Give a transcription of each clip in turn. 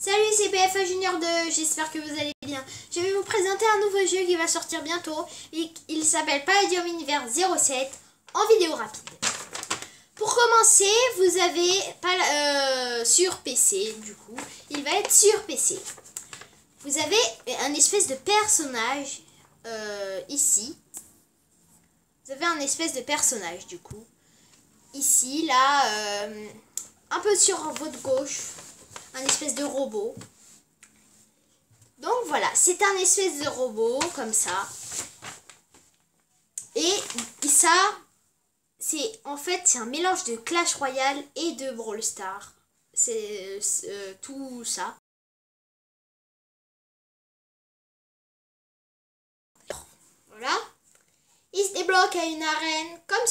Salut, c'est BFA Junior 2, j'espère que vous allez bien. Je vais vous présenter un nouveau jeu qui va sortir bientôt. Et il s'appelle Palladium Univers 07 en vidéo rapide. Pour commencer, vous avez sur PC, du coup, il va être sur PC. Vous avez un espèce de personnage ici. Vous avez un espèce de personnage, du coup. Ici, là, un peu sur votre gauche. Un espèce de robot. Donc voilà, c'est un espèce de robot comme ça. Et ça, c'est en fait c'est un mélange de Clash Royale et de Brawl Stars. C'est tout ça. Voilà. Il se débloque à une arène comme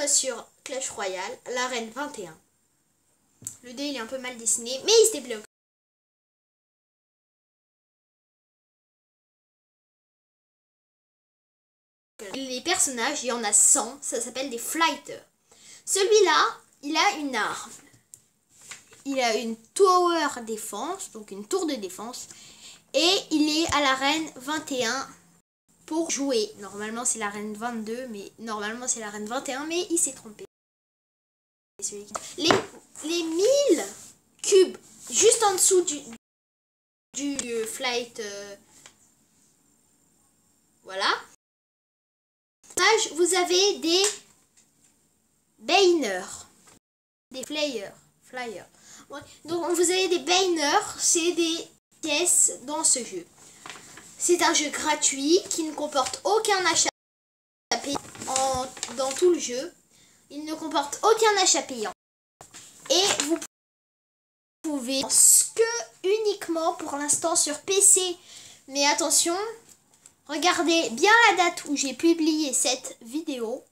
sur Clash Royale, l'arène 21. Le dé il est un peu mal dessiné, mais il se débloque. Les personnages, il y en a 100, ça s'appelle des fighters. Celui-là, il a une arme. Il a une tower défense, donc une tour de défense. Et il est à l'arène 21 pour jouer. Normalement, c'est l'arène 22, mais normalement, c'est l'arène 21, mais il s'est trompé. Les 1000 cubes juste en dessous du flight. Voilà. Vous avez des banners, des flyers. Ouais. Donc vous avez des banners, c'est des pièces dans ce jeu. C'est un jeu gratuit qui ne comporte aucun achat payant dans tout le jeu. Il ne comporte aucun achat payant. Et vous pouvez que uniquement pour l'instant sur PC. Mais attention, regardez bien la date où j'ai publié cette vidéo.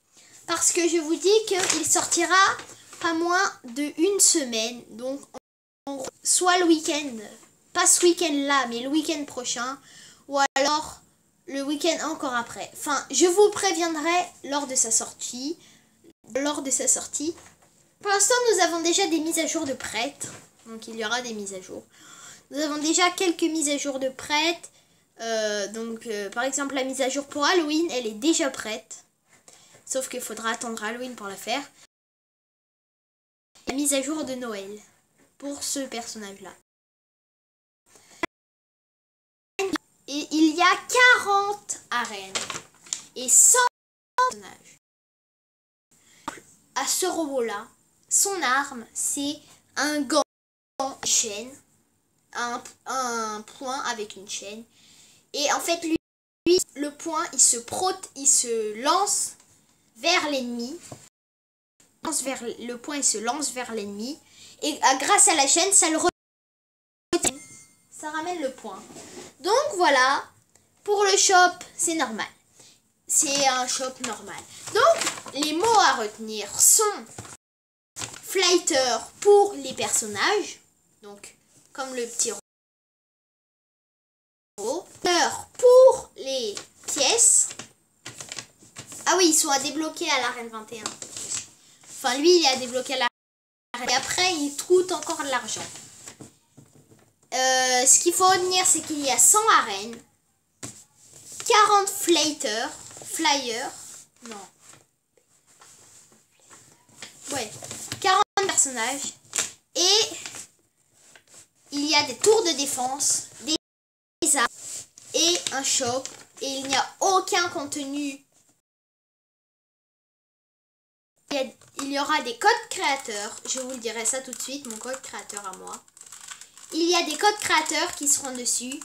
Parce que je vous dis qu'il sortira pas moins d'une semaine. Donc en gros, soit le week-end, pas ce week-end là, mais le week-end prochain. Ou alors le week-end encore après. Enfin, je vous préviendrai lors de sa sortie. Pour l'instant, nous avons déjà des mises à jour de prêtes. Donc, il y aura des mises à jour. Nous avons déjà quelques mises à jour de prêtes. Par exemple, la mise à jour pour Halloween, elle est déjà prête. Sauf qu'il faudra attendre Halloween pour la faire. La mise à jour de Noël pour ce personnage-là. Et il y a 40 arènes et 100 personnages. À ce robot-là, son arme, c'est un gant, une chaîne, un point avec une chaîne. Et en fait, lui le point, il se lance vers l'ennemi. Le point, il se lance vers l'ennemi. Et grâce à la chaîne, ça le retient. Ça ramène le point. Donc voilà, pour le shop, c'est normal. C'est un shop normal. Donc, les mots à retenir sont flighter pour les personnages. Donc, comme le petit robot. Pour les pièces. Ah oui, ils sont à débloquer à l'arène 21. Enfin, lui, il est à débloquer à l'arène. Et après, il coûte encore de l'argent. Ce qu'il faut retenir, c'est qu'il y a 100 arènes. 40 flyers. Non. Ouais. 40 personnages. Et il y a des tours de défense, des armes et un shop. Et il n'y a aucun contenu. Il y aura des codes créateurs. Je vous le dirai ça tout de suite, mon code créateur à moi. Il y a des codes créateurs qui seront dessus.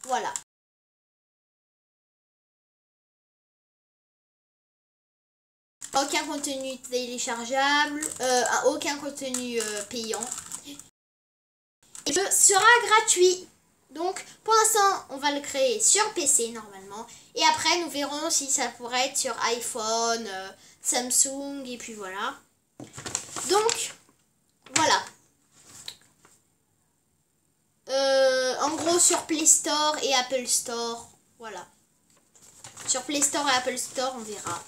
Voilà. Aucun contenu téléchargeable, aucun contenu payant. Et le jeu sera gratuit. Donc pour l'instant, on va le créer sur PC normalement. Et après, nous verrons si ça pourrait être sur iPhone, Samsung et puis voilà. Donc, voilà. En gros, sur Play Store et Apple Store, voilà. Sur Play Store et Apple Store, on verra.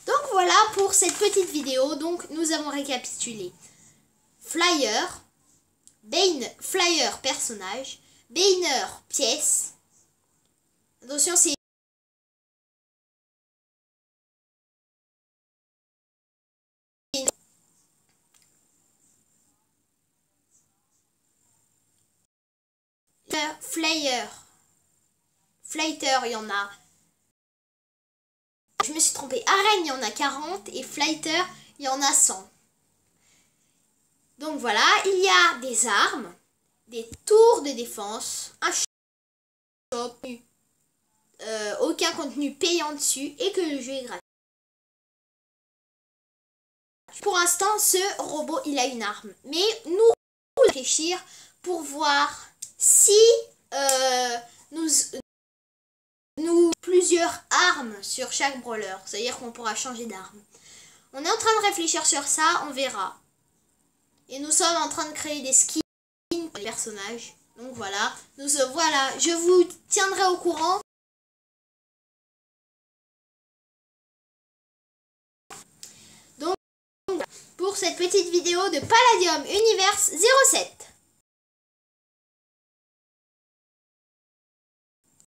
Donc voilà pour cette petite vidéo. Donc nous avons récapitulé flyer, banner, Flyer, personnage. Banner, pièce. Attention, c'est Flyer. Flighter, il y en a. Je me suis trompée. Arène, il y en a 40 et Flighter, il y en a 100. Donc voilà, il y a des armes, des tours de défense, un shop, aucun contenu payant dessus et que le jeu est gratuit. Pour l'instant, ce robot, il a une arme. Mais nous réfléchir pour voir si nous plusieurs armes sur chaque brawler. C'est-à-dire qu'on pourra changer d'arme. On est en train de réfléchir sur ça, on verra. Et nous sommes en train de créer des skins pour les personnages. Donc voilà, voilà, je vous tiendrai au courant. Donc pour cette petite vidéo de Palladium Universe 07.